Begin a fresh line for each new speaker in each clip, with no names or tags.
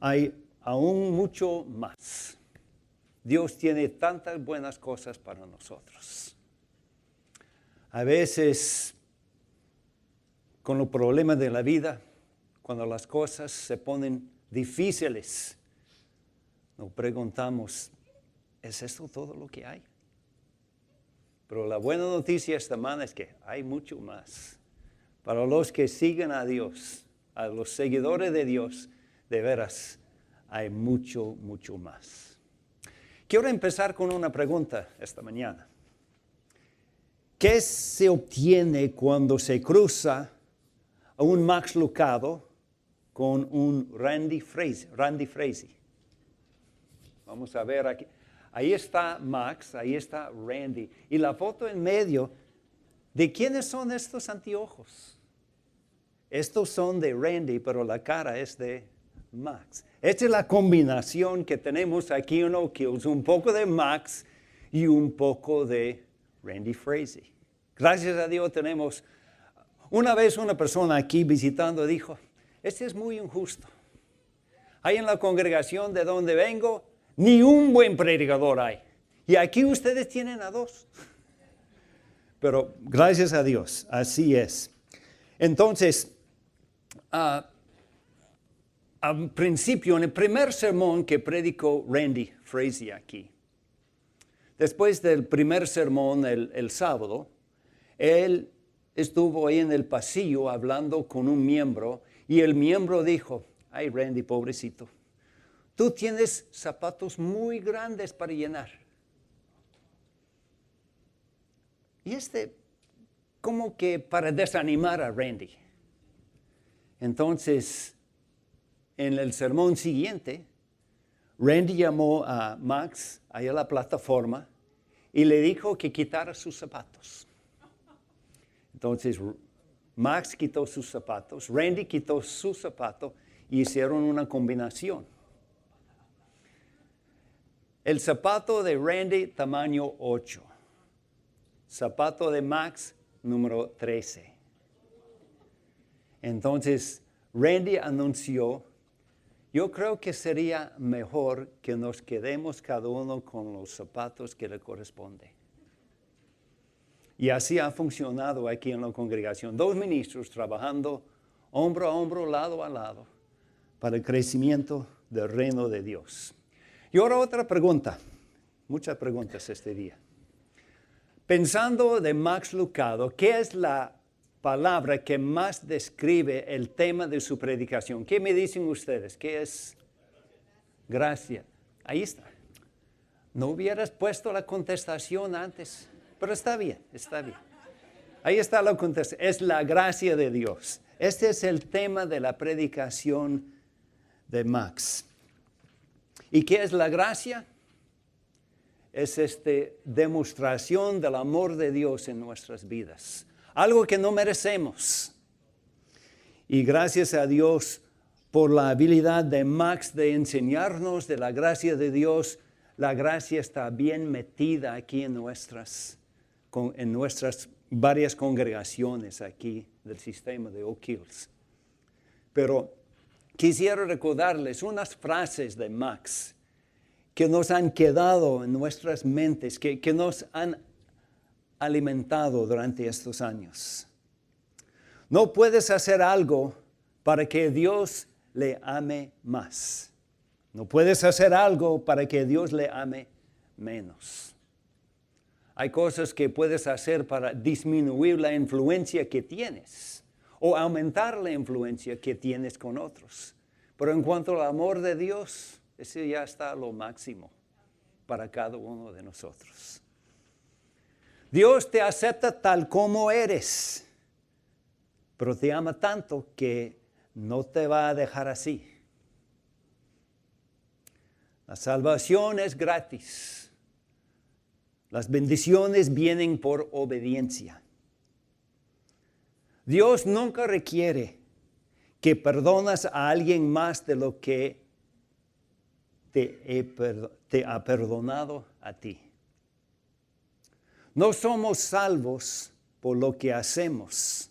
hay aún mucho más. Dios tiene tantas buenas cosas para nosotros. A veces, con los problemas de la vida, cuando las cosas se ponen difíciles, nos preguntamos, ¿es esto todo lo que hay? Pero la buena noticia esta mañana es que hay mucho más. Para los que siguen a Dios, a los seguidores de Dios, de veras, hay mucho, mucho más. Quiero empezar con una pregunta esta mañana. ¿Qué se obtiene cuando se cruza a un Max Lucado con un Randy Frazee? Vamos a ver aquí. Ahí está Max, ahí está Randy. Y la foto en medio, ¿de quiénes son estos anteojos? Estos son de Randy, pero la cara es de Max. Esta es la combinación que tenemos aquí en Oak Hills, un poco de Max y un poco de Randy Frazee. Gracias a Dios tenemos, una vez una persona aquí visitando dijo, este es muy injusto. Ahí en la congregación de donde vengo, ni un buen predicador hay. Y aquí ustedes tienen a dos. Pero gracias a Dios, así es. Entonces, al principio, en el primer sermón que predicó Randy Frazee aquí, después del primer sermón el sábado, él estuvo ahí en el pasillo hablando con un miembro y el miembro dijo, ay Randy, pobrecito, tú tienes zapatos muy grandes para llenar. Y como que para desanimar a Randy. Entonces, en el sermón siguiente, Randy llamó a Max allá a la plataforma y le dijo que quitara sus zapatos. Entonces, Max quitó sus zapatos, Randy quitó su zapato y hicieron una combinación. El zapato de Randy, tamaño 8. Zapato de Max, número 13. Entonces, Randy anunció, yo creo que sería mejor que nos quedemos cada uno con los zapatos que le corresponde. Y así ha funcionado aquí en la congregación. 2 ministros trabajando hombro a hombro, lado a lado, para el crecimiento del reino de Dios. Y ahora otra pregunta, muchas preguntas este día. Pensando de Max Lucado, ¿qué es la palabra que más describe el tema de su predicación? ¿Qué me dicen ustedes? ¿Qué es? Gracia. Ahí está. No hubieras puesto la contestación antes, pero está bien, está bien. Ahí está la contestación. Es la gracia de Dios. Este es el tema de la predicación de Max. ¿Y qué es la gracia? Es demostración del amor de Dios en nuestras vidas. Algo que no merecemos. Y gracias a Dios por la habilidad de Max de enseñarnos de la gracia de Dios. La gracia está bien metida aquí en nuestras varias congregaciones aquí del sistema de Oak Hills. Pero quisiera recordarles unas frases de Max que nos han quedado en nuestras mentes, que nos han alimentado durante estos años. No puedes hacer algo para que Dios le ame más. No puedes hacer algo para que Dios le ame menos. Hay cosas que puedes hacer para disminuir la influencia que tienes o aumentar la influencia que tienes con otros. Pero en cuanto al amor de Dios, ese ya está a lo máximo para cada uno de nosotros. Dios te acepta tal como eres, pero te ama tanto que no te va a dejar así. La salvación es gratis. Las bendiciones vienen por obediencia. Dios nunca requiere que perdonas a alguien más de lo que te ha perdonado a ti. No somos salvos por lo que hacemos,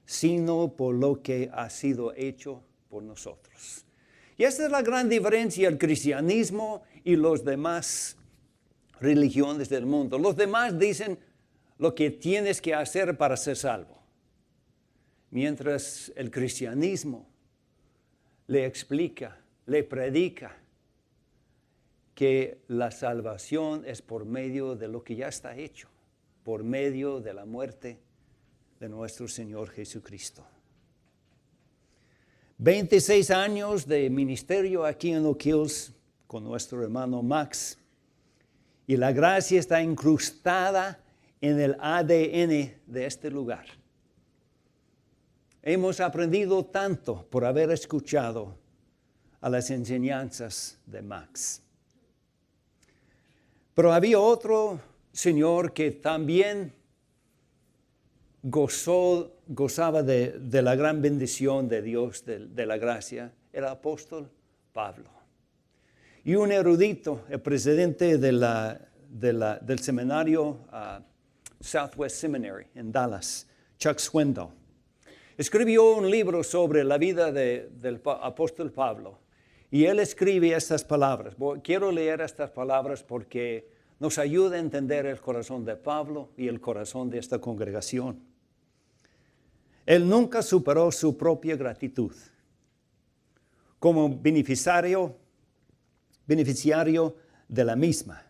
sino por lo que ha sido hecho por nosotros. Y esta es la gran diferencia, el cristianismo y los demás religiones del mundo. Los demás dicen lo que tienes que hacer para ser salvo. Mientras el cristianismo le explica, le predica que la salvación es por medio de lo que ya está hecho, por medio de la muerte de nuestro Señor Jesucristo. 26 años de ministerio aquí en Oak Hills con nuestro hermano Max, y la gracia está incrustada en el ADN de este lugar. Hemos aprendido tanto por haber escuchado a las enseñanzas de Max. Pero había otro señor que también gozaba de la gran bendición de Dios, de la gracia, el apóstol Pablo. Y un erudito, el presidente del seminario Southwest Seminary en Dallas, Chuck Swindoll, escribió un libro sobre la vida del apóstol Pablo. Y él escribe estas palabras. Quiero leer estas palabras porque nos ayuda a entender el corazón de Pablo y el corazón de esta congregación. Él nunca superó su propia gratitud. Como beneficiario de la misma,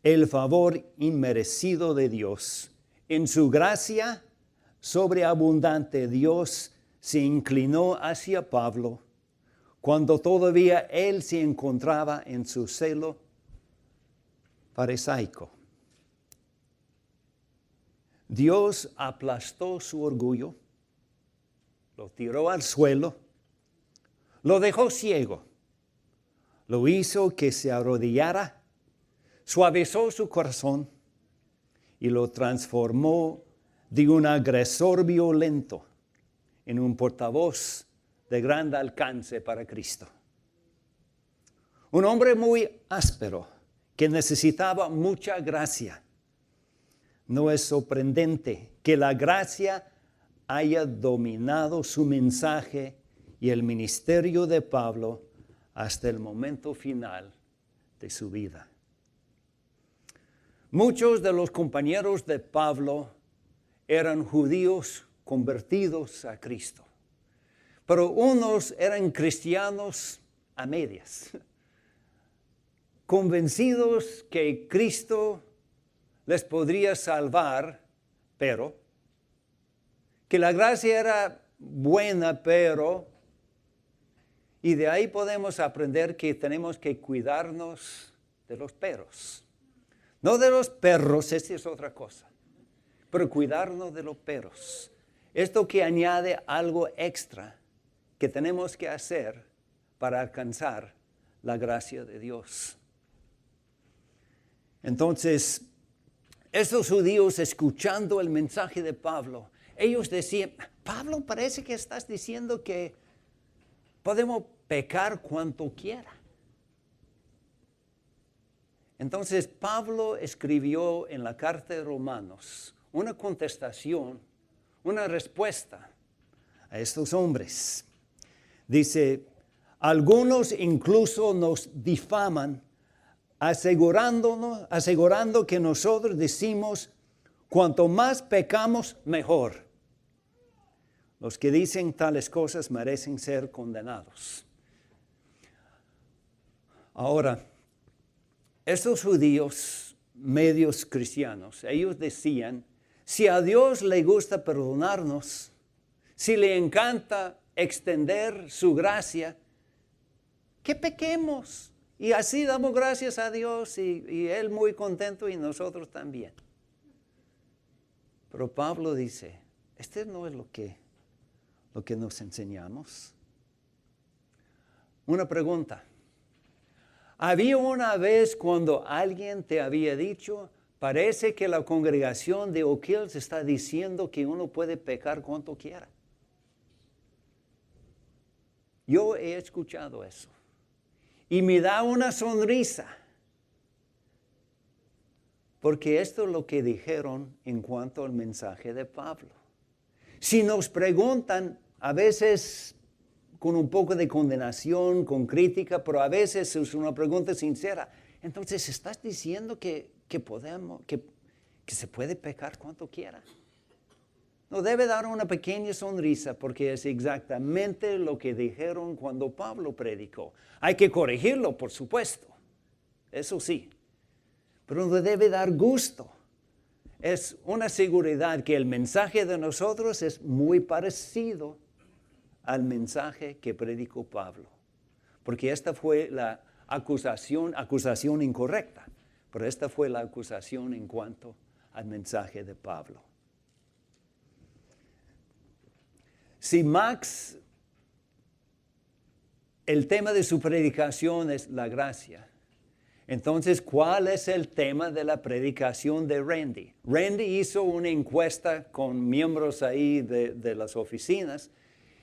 el favor inmerecido de Dios. En su gracia sobreabundante, Dios se inclinó hacia Pablo cuando todavía él se encontraba en su celo farisaico. Dios aplastó su orgullo, lo tiró al suelo, lo dejó ciego, lo hizo que se arrodillara, suavizó su corazón y lo transformó de un agresor violento en un portavoz de gran alcance para Cristo. Un hombre muy áspero que necesitaba mucha gracia. No es sorprendente que la gracia haya dominado su mensaje y el ministerio de Pablo hasta el momento final de su vida. Muchos de los compañeros de Pablo eran judíos convertidos a Cristo, pero unos eran cristianos a medias, convencidos que Cristo les podría salvar, pero que la gracia era buena, pero, y de ahí podemos aprender que tenemos que cuidarnos de los peros. No de los perros, esa es otra cosa, pero cuidarnos de los peros. Esto que añade algo extra que tenemos que hacer para alcanzar la gracia de Dios. Entonces, estos judíos, escuchando el mensaje de Pablo, ellos decían: Pablo, parece que estás diciendo que podemos pecar cuanto quiera. Entonces, Pablo escribió en la carta de Romanos una contestación, una respuesta a estos hombres. Dice: algunos incluso nos difaman, asegurando que nosotros decimos: cuanto más pecamos, mejor. Los que dicen tales cosas merecen ser condenados. Ahora, estos judíos medios cristianos, ellos decían: si a Dios le gusta perdonarnos, si le encanta extender su gracia, que pequemos. Y así damos gracias a Dios y Él muy contento y nosotros también. Pero Pablo dice: este no es lo que nos enseñamos. Una pregunta. ¿Había una vez cuando alguien te había dicho: parece que la congregación de Oak Hills está diciendo que uno puede pecar cuanto quiera? Yo he escuchado eso. Y me da una sonrisa. Porque esto es lo que dijeron en cuanto al mensaje de Pablo. Si nos preguntan a veces con un poco de condenación, con crítica, pero a veces es una pregunta sincera. Entonces, ¿estás diciendo que se puede pecar cuanto quiera? No, debe dar una pequeña sonrisa porque es exactamente lo que dijeron cuando Pablo predicó. Hay que corregirlo, por supuesto, eso sí, pero no debe dar gusto. Es una seguridad que el mensaje de nosotros es muy parecido al mensaje que predicó Pablo, porque esta fue la acusación incorrecta, pero esta fue la acusación en cuanto al mensaje de Pablo. Si Max, el tema de su predicación es la gracia, entonces, ¿cuál es el tema de la predicación de Randy? Randy hizo una encuesta con miembros ahí de las oficinas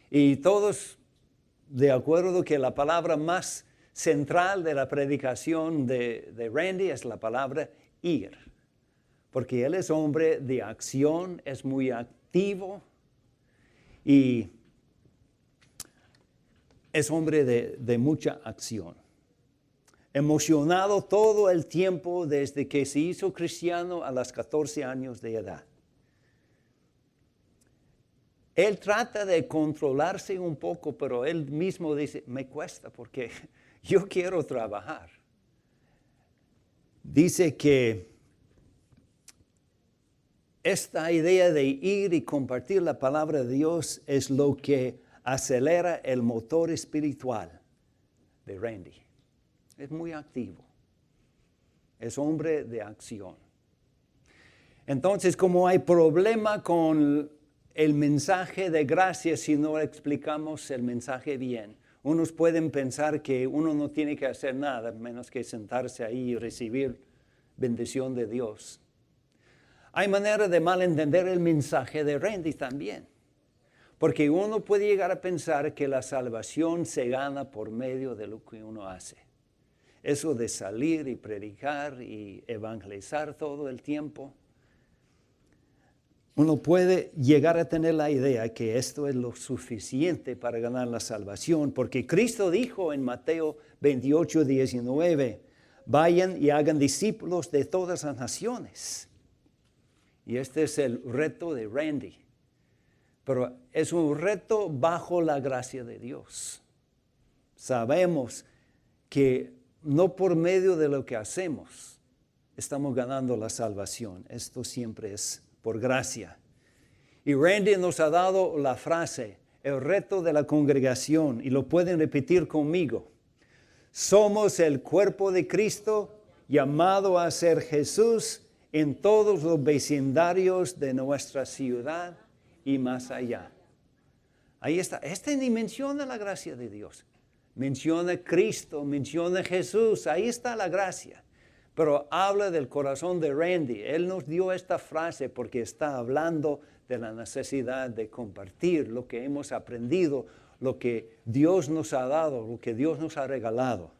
y todos de acuerdo que la palabra más central de la predicación de Randy es la palabra ir, porque él es hombre de acción, es muy activo y es hombre de mucha acción. Emocionado todo el tiempo desde que se hizo cristiano a los 14 años de edad. Él trata de controlarse un poco, pero él mismo dice, me cuesta porque yo quiero trabajar. Dice que esta idea de ir y compartir la palabra de Dios es lo que acelera el motor espiritual de Randy. Es muy activo. Es hombre de acción. Entonces, como hay problema con el mensaje de gracia si no explicamos el mensaje bien, unos pueden pensar que uno no tiene que hacer nada menos que sentarse ahí y recibir bendición de Dios. Hay manera de malentender el mensaje de Randy también, porque uno puede llegar a pensar que la salvación se gana por medio de lo que uno hace. Eso de salir y predicar y evangelizar todo el tiempo. Uno puede llegar a tener la idea que esto es lo suficiente para ganar la salvación, porque Cristo dijo en Mateo 28:19, vayan y hagan discípulos de todas las naciones. Y este es el reto de Randy. Pero es un reto bajo la gracia de Dios. Sabemos que no por medio de lo que hacemos estamos ganando la salvación. Esto siempre es por gracia. Y Randy nos ha dado la frase, el reto de la congregación, y lo pueden repetir conmigo. Somos el cuerpo de Cristo, llamado a ser Jesús en todos los vecindarios de nuestra ciudad y más allá. Ahí está. Este ni menciona la gracia de Dios. Menciona Cristo, menciona Jesús, ahí está la gracia. Pero habla del corazón de Randy. Él nos dio esta frase porque está hablando de la necesidad de compartir lo que hemos aprendido, lo que Dios nos ha dado, lo que Dios nos ha regalado.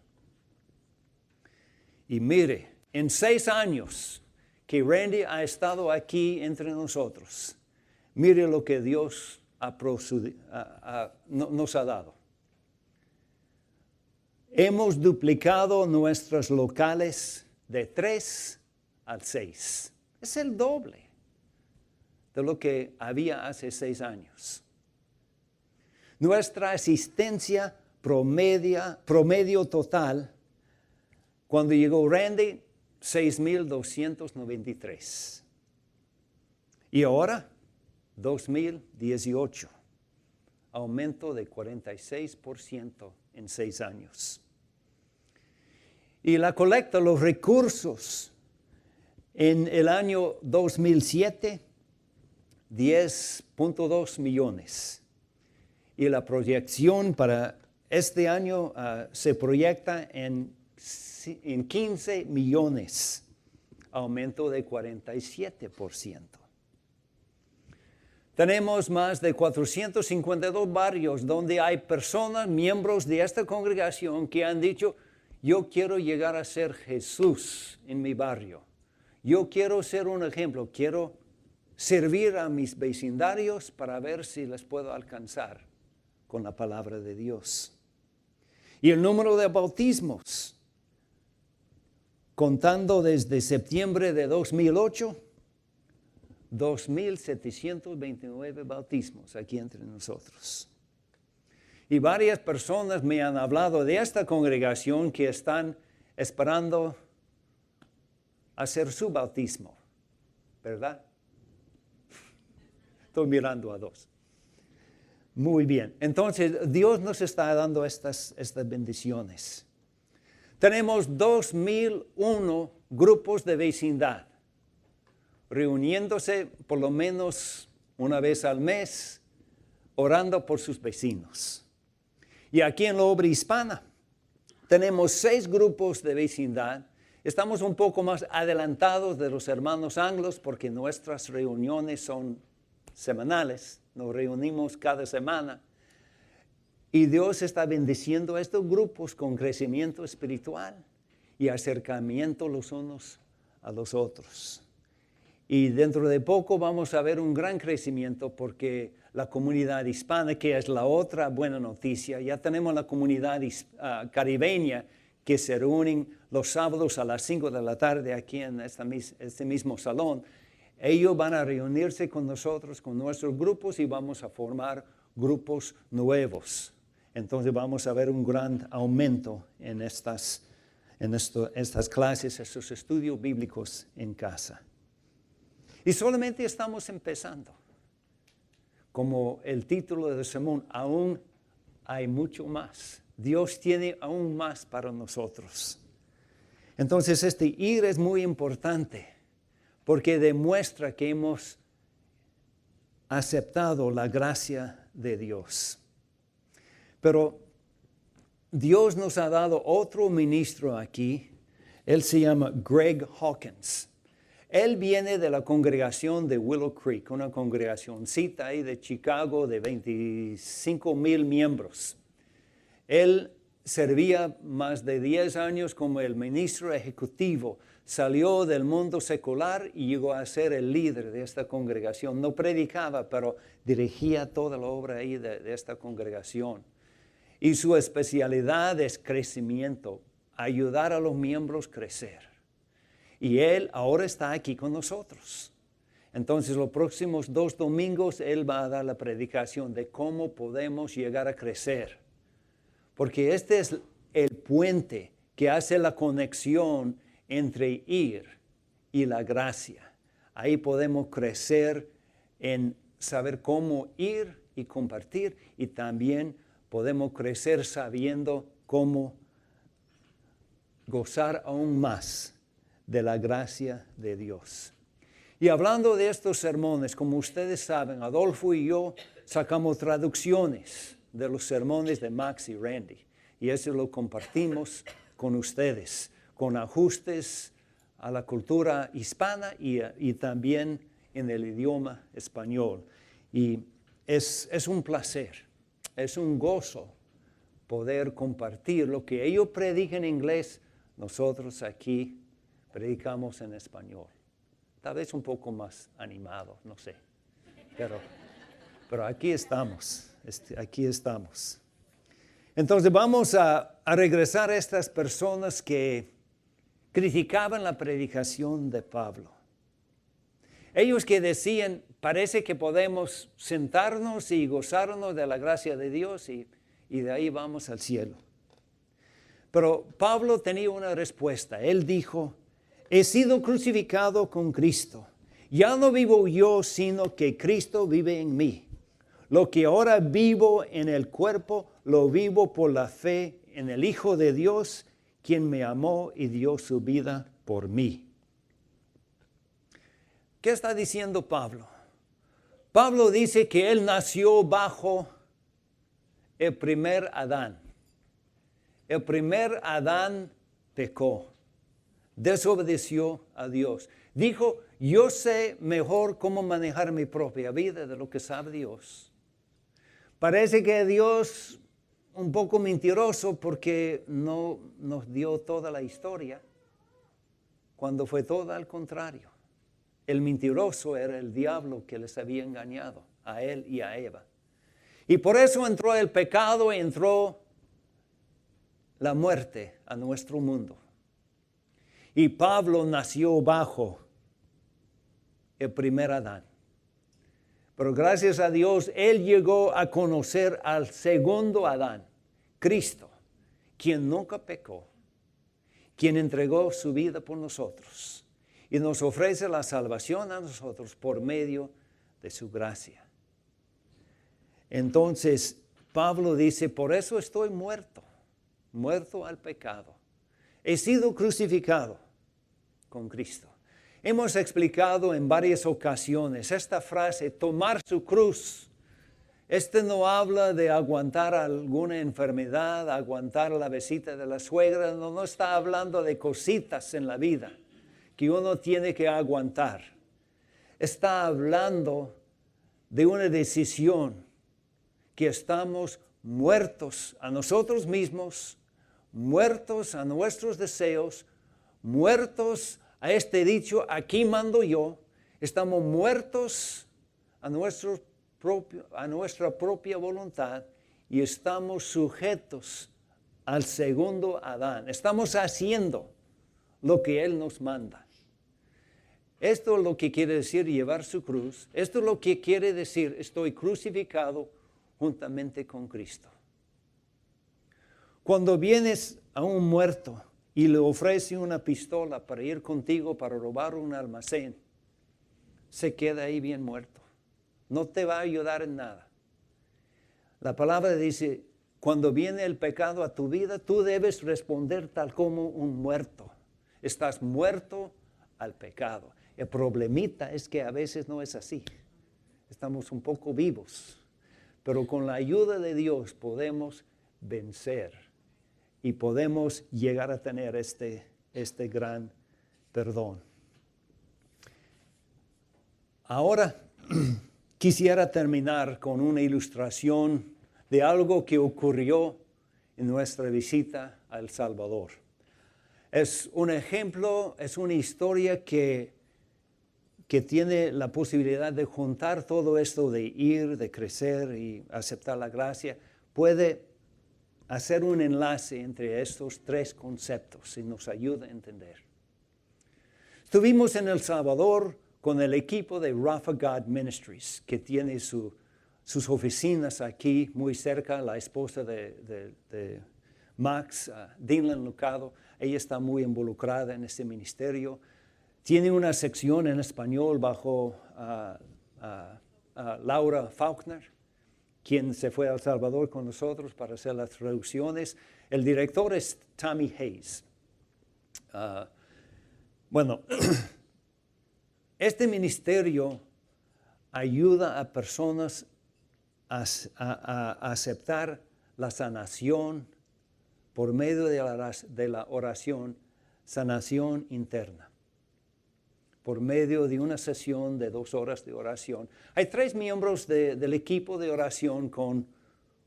Y mire, en 6 años que Randy ha estado aquí entre nosotros, mire lo que Dios nos ha dado. Hemos duplicado nuestros locales de 3 a 6. Es el doble de lo que había hace 6 años. Nuestra asistencia promedio total, cuando llegó Randy, 6,293. Y ahora, 2,018. Aumento de 46% en 6 años. Y la colecta, los recursos, en el año 2007, 10.2 millones. Y la proyección para este año se proyecta en 15 millones, aumento de 47%. Tenemos más de 452 barrios donde hay personas, miembros de esta congregación que han dicho, yo quiero llegar a ser Jesús en mi barrio. Yo quiero ser un ejemplo, quiero servir a mis vecindarios para ver si les puedo alcanzar con la palabra de Dios. Y el número de bautismos, contando desde septiembre de 2008, 2,729 bautismos aquí entre nosotros. Y varias personas me han hablado de esta congregación que están esperando hacer su bautismo, ¿verdad? Estoy mirando a dos. Muy bien. Entonces, Dios nos está dando estas bendiciones. Tenemos 2,001 grupos de vecindad, reuniéndose por lo menos una vez al mes, orando por sus vecinos. Y aquí en la obra hispana tenemos 6 grupos de vecindad. Estamos un poco más adelantados de los hermanos anglos porque nuestras reuniones son semanales. Nos reunimos cada semana. Y Dios está bendiciendo a estos grupos con crecimiento espiritual y acercamiento los unos a los otros. Y dentro de poco vamos a ver un gran crecimiento porque la comunidad hispana, que es la otra buena noticia, ya tenemos la comunidad caribeña que se reúnen los sábados a las 5 de la tarde aquí en este mismo salón. Ellos van a reunirse con nosotros, con nuestros grupos, y vamos a formar grupos nuevos. Entonces vamos a ver un gran aumento en estas clases, estos estudios bíblicos en casa. Y solamente estamos empezando. Como el título del sermón, aún hay mucho más. Dios tiene aún más para nosotros. Entonces este ir es muy importante porque demuestra que hemos aceptado la gracia de Dios. Pero Dios nos ha dado otro ministro aquí. Él se llama Greg Hawkins. Él viene de la congregación de Willow Creek, una congregacioncita ahí de Chicago de 25,000 miembros. Él servía más de 10 años como el ministro ejecutivo. Salió del mundo secular y llegó a ser el líder de esta congregación. No predicaba, pero dirigía toda la obra ahí de esta congregación. Y su especialidad es crecimiento, ayudar a los miembros a crecer. Y él ahora está aquí con nosotros. Entonces los próximos 2 domingos él va a dar la predicación de cómo podemos llegar a crecer. Porque este es el puente que hace la conexión entre ir y la gracia. Ahí podemos crecer en saber cómo ir y compartir, y también podemos crecer sabiendo cómo gozar aún más de la gracia de Dios. Y hablando de estos sermones, como ustedes saben, Adolfo y yo sacamos traducciones de los sermones de Max y Randy, y eso lo compartimos con ustedes, con ajustes a la cultura hispana y también en el idioma español. Y es un placer, es un gozo poder compartir lo que ellos predican en inglés, nosotros aquí predicamos en español. Tal vez un poco más animado, no sé. Pero aquí estamos, aquí estamos. Entonces vamos a regresar a estas personas que criticaban la predicación de Pablo. Ellos que decían, parece que podemos sentarnos y gozarnos de la gracia de Dios y de ahí vamos al cielo. Pero Pablo tenía una respuesta. Él dijo, he sido crucificado con Cristo. Ya no vivo yo, sino que Cristo vive en mí. Lo que ahora vivo en el cuerpo, lo vivo por la fe en el Hijo de Dios, quien me amó y dio su vida por mí. ¿Qué está diciendo Pablo? Pablo dice que él nació bajo el primer Adán. El primer Adán pecó, desobedeció a Dios. Dijo, yo sé mejor cómo manejar mi propia vida de lo que sabe Dios. Parece que Dios un poco mentiroso porque no nos dio toda la historia, cuando fue todo al contrario. El mentiroso era el diablo que les había engañado a él y a Eva. Y por eso entró el pecado y entró la muerte a nuestro mundo. Y Pablo nació bajo el primer Adán. Pero gracias a Dios, él llegó a conocer al segundo Adán, Cristo, quien nunca pecó, quien entregó su vida por nosotros y nos ofrece la salvación a nosotros por medio de su gracia. Entonces, Pablo dice, por eso estoy muerto al pecado. He sido crucificado con Cristo. Hemos explicado en varias ocasiones esta frase, tomar su cruz. No habla de aguantar alguna enfermedad, aguantar la visita de la suegra, no está hablando de cositas en la vida que uno tiene que aguantar. Está hablando de una decisión que estamos muertos a nosotros mismos, muertos a nuestros deseos, muertos a este dicho, aquí mando yo. Estamos muertos a nuestra propia voluntad y estamos sujetos al segundo Adán. Estamos haciendo lo que Él nos manda. Esto es lo que quiere decir llevar su cruz. Esto es lo que quiere decir estoy crucificado juntamente con Cristo. Cuando vienes a un muerto y le ofrece una pistola para ir contigo para robar un almacén, se queda ahí bien muerto. No te va a ayudar en nada. La palabra dice, cuando viene el pecado a tu vida, tú debes responder tal como un muerto. Estás muerto al pecado. El problemita es que a veces no es así. Estamos un poco vivos, pero con la ayuda de Dios podemos vencer y podemos llegar a tener este gran perdón. Ahora quisiera terminar con una ilustración de algo que ocurrió en nuestra visita a El Salvador. Es un ejemplo, es una historia que tiene la posibilidad de juntar todo esto de ir, de crecer y aceptar la gracia. Puede hacer un enlace entre estos tres conceptos y nos ayuda a entender. Estuvimos en El Salvador con el equipo de Rafa God Ministries, que tiene sus oficinas aquí muy cerca. La esposa de Max, Dinlan Lucado, ella está muy involucrada en este ministerio. Tiene una sección en español bajo Laura Faulkner, quien se fue a El Salvador con nosotros para hacer las traducciones. El director es Tommy Hayes. Este ministerio ayuda a personas a aceptar la sanación por medio de la oración, sanación interna. Por medio de una sesión de 2 horas de oración. Hay 3 miembros del equipo de oración con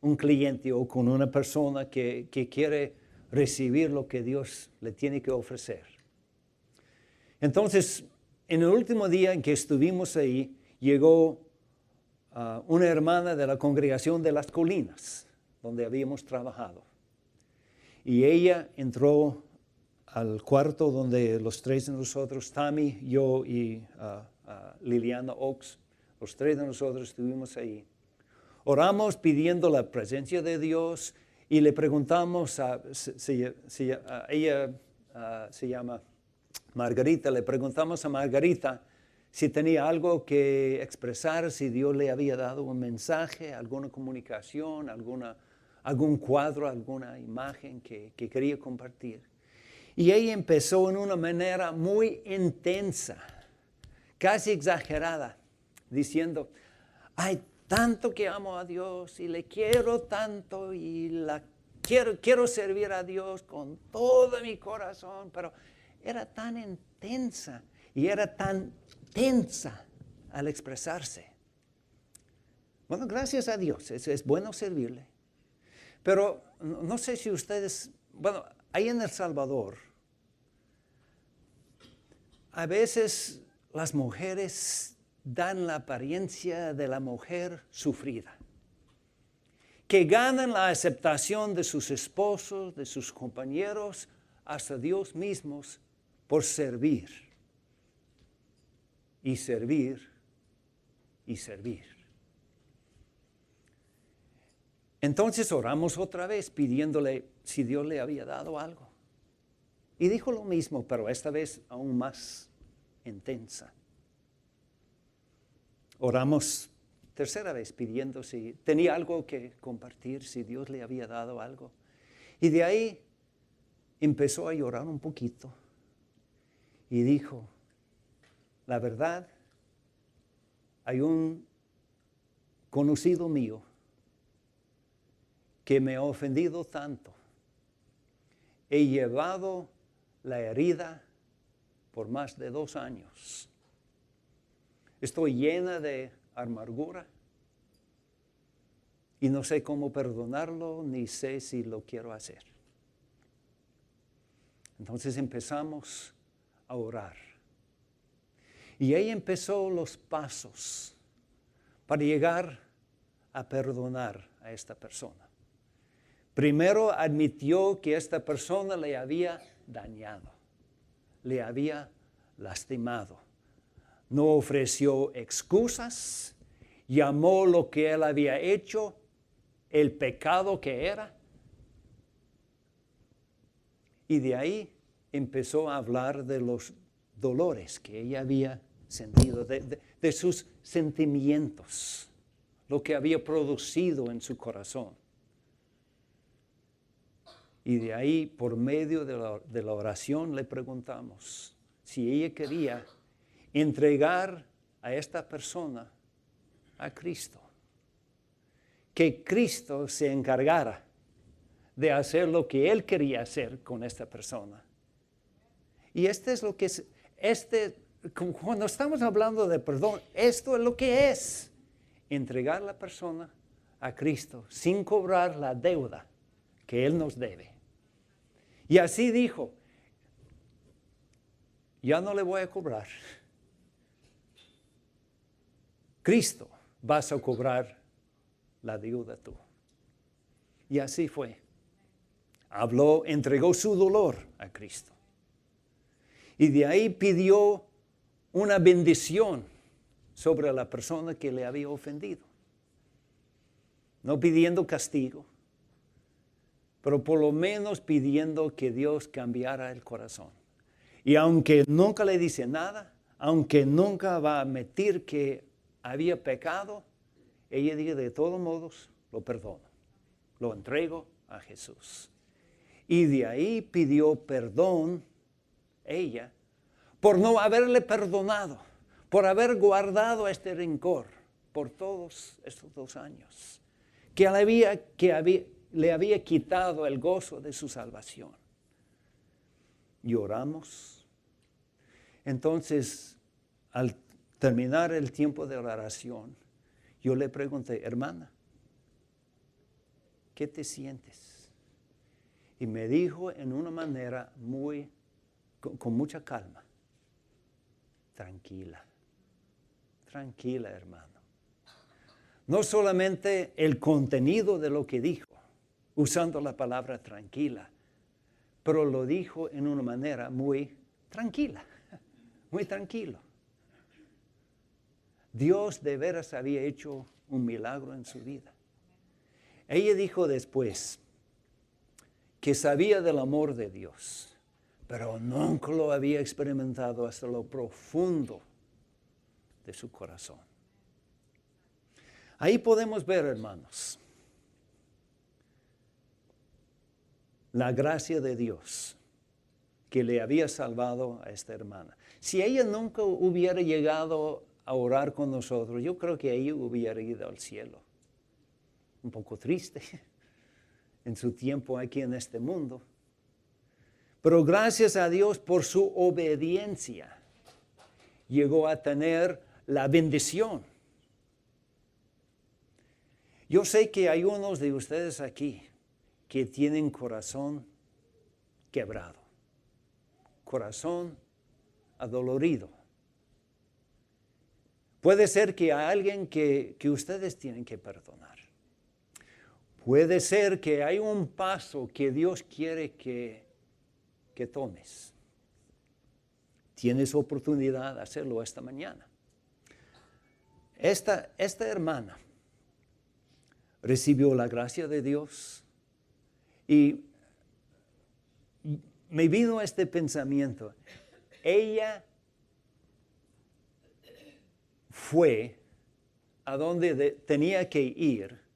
un cliente o con una persona que quiere recibir lo que Dios le tiene que ofrecer. Entonces, en el último día en que estuvimos ahí, llegó una hermana de la congregación de las colinas, donde habíamos trabajado. Y ella entró al cuarto donde los 3 de nosotros, Tammy, yo y Liliana Oaks, los 3 de nosotros estuvimos ahí. Oramos pidiendo la presencia de Dios y le preguntamos, ella se llama Margarita, le preguntamos a Margarita si tenía algo que expresar, si Dios le había dado un mensaje, alguna comunicación, algún cuadro, alguna imagen que quería compartir. Y ella empezó en una manera muy intensa, casi exagerada, diciendo, hay tanto que amo a Dios y le quiero tanto y quiero servir a Dios con todo mi corazón, pero era tan intensa y era tan tensa al expresarse. Bueno, gracias a Dios, es bueno servirle. Pero no sé si ustedes, ahí en El Salvador, a veces las mujeres dan la apariencia de la mujer sufrida. que ganan la aceptación de sus esposos, de sus compañeros, hasta Dios mismos, por servir. Y servir y servir. Entonces oramos otra vez pidiéndole si Dios le había dado algo. Y dijo lo mismo, pero esta vez aún más intensa. Oramos tercera vez pidiendo si tenía algo que compartir, si Dios le había dado algo. Y de ahí empezó a llorar un poquito y dijo, la verdad, hay un conocido mío que me ha ofendido tanto. He llevado la herida por más de 2 años. Estoy llena de amargura y no sé cómo perdonarlo, ni sé si lo quiero hacer. Entonces empezamos a orar. Y ahí empezó los pasos para llegar a perdonar a esta persona. Primero admitió que esta persona le había dañado, le había lastimado. No ofreció excusas, llamó lo que él había hecho el pecado que era. Y de ahí empezó a hablar de los dolores que ella había sentido, de sus sentimientos, lo que había producido en su corazón. Y de ahí, por medio de la oración, le preguntamos si ella quería entregar a esta persona a Cristo. Que Cristo se encargara de hacer lo que Él quería hacer con esta persona. Y este es lo que es, cuando estamos hablando de perdón, esto es lo que es. Entregar a la persona a Cristo sin cobrar la deuda que Él nos debe. Y así dijo, ya no le voy a cobrar. Cristo, vas a cobrar la deuda tú. Y así fue. Habló, entregó su dolor a Cristo. Y de ahí pidió una bendición sobre la persona que le había ofendido. No pidiendo castigo, pero por lo menos pidiendo que Dios cambiara el corazón. Y aunque nunca le dice nada, aunque nunca va a admitir que había pecado, ella dice, de todos modos, lo perdono, lo entrego a Jesús. Y de ahí pidió perdón ella por no haberle perdonado, por haber guardado este rencor por todos estos 2 años, que le había quitado el gozo de su salvación. Y oramos. Entonces, al terminar el tiempo de oración, yo le pregunté, hermana, ¿qué te sientes? Y me dijo en una manera con mucha calma, tranquila, tranquila, hermano. No solamente el contenido de lo que dijo, usando la palabra tranquila, pero lo dijo en una manera muy tranquila, muy tranquilo. Dios de veras había hecho un milagro en su vida. Ella dijo después que sabía del amor de Dios, pero nunca lo había experimentado hasta lo profundo de su corazón. Ahí podemos ver, hermanos, la gracia de Dios que le había salvado a esta hermana. Si ella nunca hubiera llegado a orar con nosotros, yo creo que ella hubiera ido al cielo. Un poco triste en su tiempo aquí en este mundo. Pero gracias a Dios por su obediencia, llegó a tener la bendición. Yo sé que hay unos de ustedes aquí que tienen corazón quebrado, corazón adolorido. Puede ser que hay alguien que ustedes tienen que perdonar. Puede ser que hay un paso que Dios quiere que tomes. Tienes oportunidad de hacerlo esta mañana. Esta hermana recibió la gracia de Dios y me vino este pensamiento. Ella fue a donde tenía que ir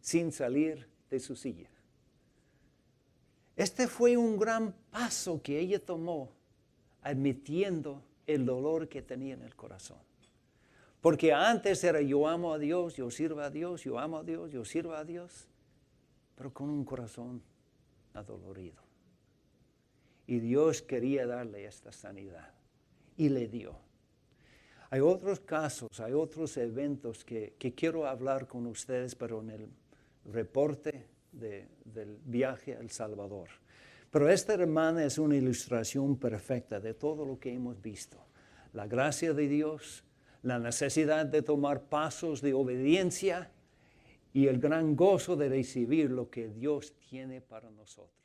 sin salir de su silla. Este fue un gran paso que ella tomó, admitiendo el dolor que tenía en el corazón. Porque antes era yo amo a Dios, yo sirvo a Dios, yo amo a Dios, yo sirvo a Dios, pero con un corazón adolorido. Y Dios quería darle esta sanidad y le dio. Hay otros casos, hay otros eventos que quiero hablar con ustedes, pero en el reporte del viaje a El Salvador. Pero esta hermana es una ilustración perfecta de todo lo que hemos visto. La gracia de Dios, la necesidad de tomar pasos de obediencia y el gran gozo de recibir lo que Dios tiene para nosotros.